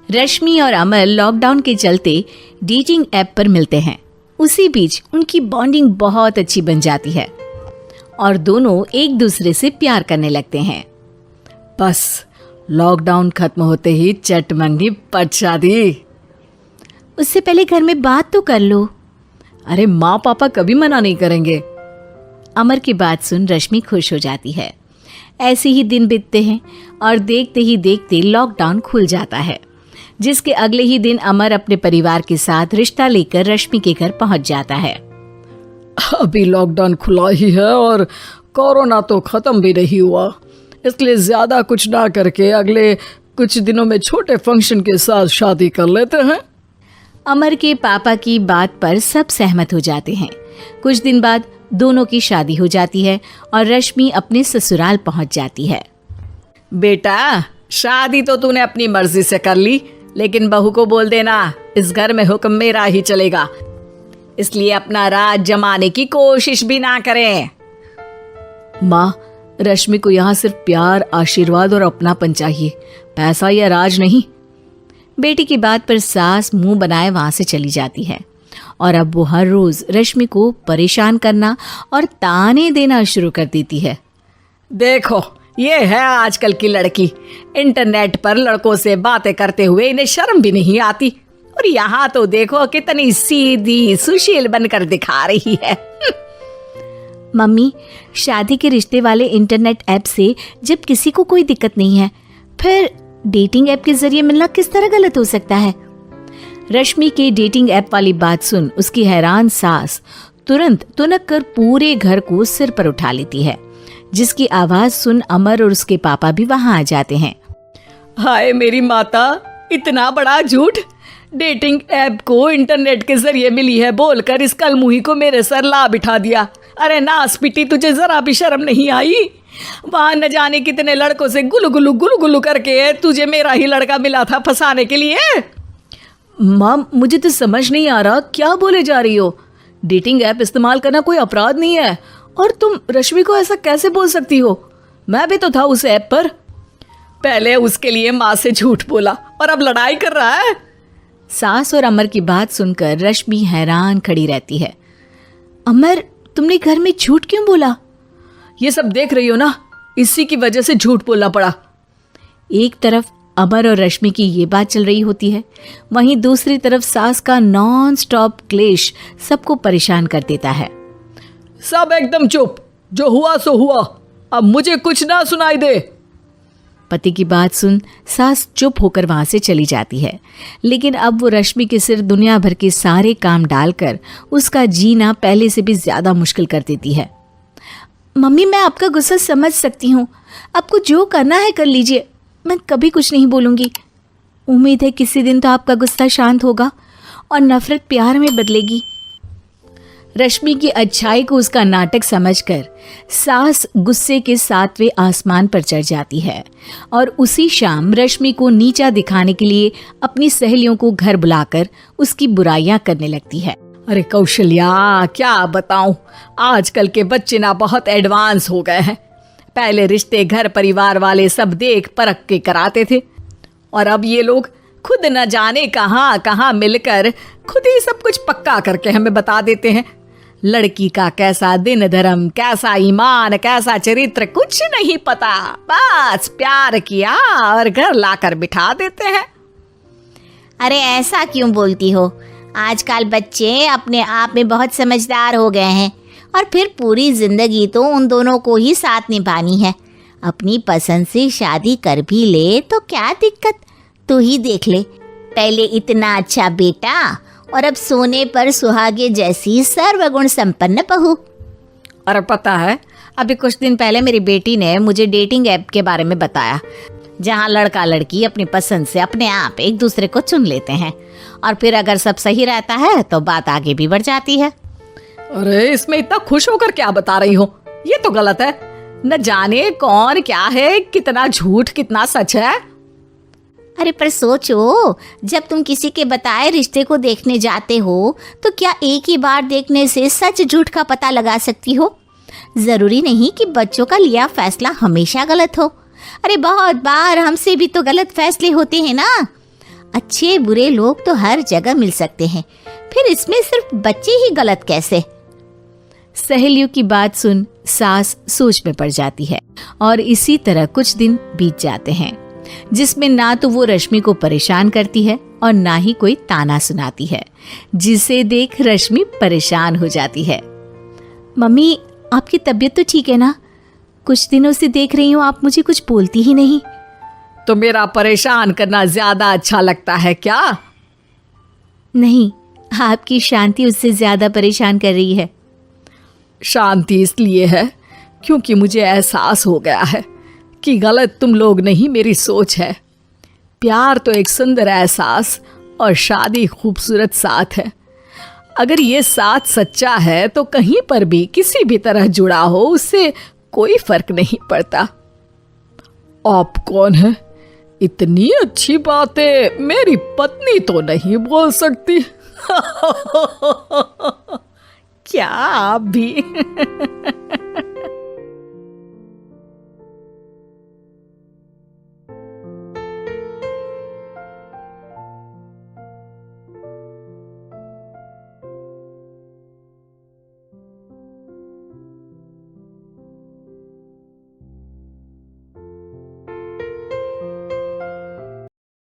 रश्मि और अमर लॉकडाउन के चलते डेटिंग ऐप पर मिलते हैं। उसी बीच उनकी बॉन्डिंग बहुत अच्छी बन जाती है और दोनों एक दूसरे से प्यार करने लगते हैं। बस लॉकडाउन खत्म होते ही चट मंगनी पट शादी। उससे पहले घर में बात तो कर लो। अरे माँ पापा कभी मना नहीं करेंगे। अमर की बात सुन रश्मि खुश हो जाती है। ऐसे ही दिन बीतते हैं और देखते ही देखते लॉकडाउन खुल जाता है, जिसके अगले ही दिन अमर अपने परिवार के साथ रिश्ता लेकर रश्मि के घर पहुंच जाता है। अभी लॉकडाउन खुला ही है और कोरोना तो खत्म भी नहीं हुआ, इसलिए ज्यादा कुछ ना करके अगले कुछ दिनों में छोटे फंक्शन के साथ शादी कर लेते हैं। अमर के पापा की बात पर सब सहमत हो जाते हैं। कुछ दिन बाद दोनों की शादी हो जाती है और रश्मि अपने ससुराल पहुंच जाती है। बेटा, शादी तो तूने अपनी मर्जी से कर ली, लेकिन बहू को बोल देना इस घर में हुक्म मेरा ही चलेगा, इसलिए अपना राज जमाने की कोशिश भी ना करें। माँ, रश्मि को यहाँ सिर्फ प्यार, आशीर्वाद और अपनापन चाहिए, पैसा या राज नहीं। बेटी की बात पर सास मुंह बनाए वहां से चली जाती है और अब वो हर रोज रश्मि को परेशान करना और ताने देना शुरू कर देती है। देखो, ये है आजकल की लड़की, इंटरनेट पर लड़कों से बातें करते हुए इन्हें शर्म भी नहीं आती, और यहाँ तो देखो कितनी सीधी सुशील बनकर दिखा रही है। मम्मी, शादी के रिश्ते वाले इंटरनेट ऐप से जब किसी को कोई दिक्कत नहीं है, फिर डेटिंग ऐप के जरिए मिलना किस तरह गलत हो सकता है? रश्मि के डेटिंग ऐप वाली बात सुन उसकी हैरान सास तुरंत तुनक कर पूरे घर को सिर पर उठा लेती है, जिसकी आवाज सुन अमर और उसके पापा भी वहां आ जाते हैं। हाय मेरी माता, इतना बड़ा झूठ! डेटिंग ऐप को इंटरनेट के जरिए मिली है बोलकर इस कलमुही को मेरे सर ला बिठा दिया। अरे नास पिटी, तुझे जरा भी शर्म नहीं आई? वहां न जाने कितने लड़कों से गुलू गुलू करके तुझे मेरा ही लड़का मिला था फंसाने के लिए। माँ, मुझे तो समझ नहीं आ रहा क्या बोले जा रही हो। डेटिंग ऐप इस्तेमाल करना कोई अपराध नहीं है, और तुम रश्मि को ऐसा कैसे बोल सकती हो? मैं भी तो था उस ऐप पर। पहले उसके लिए माँ से झूठ बोला और अब लड़ाई कर रहा है। सास और अमर की बात सुनकर रश्मि हैरान खड़ी रहती है। अमर, तुमने घर में झूठ क्यों बोला? ये सब देख रही हो ना, इसी की वजह से झूठ बोलना पड़ा। एक तरफ अमर और रश्मि की ये बात चल रही होती है, वहीं दूसरी तरफ सास का नॉन स्टॉप क्लेश सबको परेशान कर देता है। सब एकदम चुप, जो हुआ सो हुआ, अब मुझे कुछ ना सुनाई दे। पति की बात सुन सास चुप होकर वहां से चली जाती है, लेकिन अब वो रश्मि के सिर दुनिया भर के सारे काम डालकर उसका जीना पहले से भी ज्यादा मुश्किल कर देती है। मम्मी, मैं आपका गुस्सा समझ सकती हूँ, आपको जो करना है कर लीजिए, मैं कभी कुछ नहीं बोलूँगी। उम्मीद है किसी दिन तो आपका गुस्सा शांत होगा और नफरत प्यार में बदलेगी। रश्मि की अच्छाई को उसका नाटक समझकर सास गुस्से के 7वें आसमान पर चढ़ जाती है और उसी शाम रश्मि को नीचा दिखाने के लिए अपनी सहेलियों को घर बुलाकर उसकी बुराइयां करने लगती है। अरे कौशल्या, क्या बताऊं, आजकल के बच्चे ना बहुत एडवांस हो गए हैं। पहले रिश्ते घर परिवार वाले सब देख परख के कराते थे, और अब ये लोग खुद न जाने कहाँ कहाँ मिलकर खुद ही सब कुछ पक्का करके हमें बता देते हैं। लड़की का कैसा दिन धर्म, कैसा ईमान, कैसा चरित्र कुछ नहीं पता, बस प्यार किया और घर लाकर बिठा देते हैं। अरे ऐसा क्यों बोलती हो? आजकल बच्चे अपने आप में बहुत समझदार हो गए हैं, और फिर पूरी जिंदगी तो उन दोनों को ही साथ निभानी है। अपनी पसंद से शादी कर भी ले तो क्या दिक्कत, तू ही देख ले, पहले इतना अच्छा बेटा और अब सोने पर सुहागे जैसी सर्वगुण संपन्न बहू। और पता है, अभी कुछ दिन पहले मेरी बेटी ने मुझे डेटिंग ऐप के बारे में बताया, जहाँ लड़का लड़की अपनी पसंद से अपने आप एक दूसरे को चुन लेते हैं, और फिर अगर सब सही रहता है तो बात आगे भी बढ़ जाती है। अरे इसमें इतना खुश होकर क्या बता रही हो? ये तो गलत है। न जाने कौन क्या है, कितना झूठ कितना सच है। अरे पर सोचो, जब तुम किसी के बताए रिश्ते को देखने जाते हो तो क्या एक ही बार देखने से सच झूठ का पता लगा सकती हो? जरूरी नहीं कि बच्चों का लिया फैसला हमेशा गलत हो। अरे बहुत बार हमसे भी तो गलत फैसले होते हैं ना। अच्छे बुरे लोग तो हर जगह मिल सकते हैं, फिर इसमें सिर्फ बच्चे ही गलत कैसे? सहेलियों की बात सुन सास सोच में पड़ जाती है और इसी तरह कुछ दिन बीत जाते हैं, जिसमें ना तो वो रश्मि को परेशान करती है और ना ही कोई ताना सुनाती है, जिसे देख रश्मि परेशान हो जाती है। मम्मी, आपकी तबीयत तो ठीक है ना? कुछ दिनों से देख रही हूँ आप मुझे कुछ बोलती ही नहीं। तो मेरा परेशान करना ज्यादा अच्छा लगता है क्या? नहीं, आपकी शांति उससे ज्यादा परेशान कर रही है। शांति इसलिए है क्योंकि मुझे एहसास हो गया है कि गलत तुम लोग नहीं, मेरी सोच है। प्यार तो एक सुंदर एहसास और शादी खूबसूरत साथ है। अगर ये साथ सच्चा है तो कहीं पर भी किसी भी तरह जुड़ा हो, उससे कोई फर्क नहीं पड़ता। आप कौन है? इतनी अच्छी बातें मेरी पत्नी तो नहीं बोल सकती। क्या आप भी?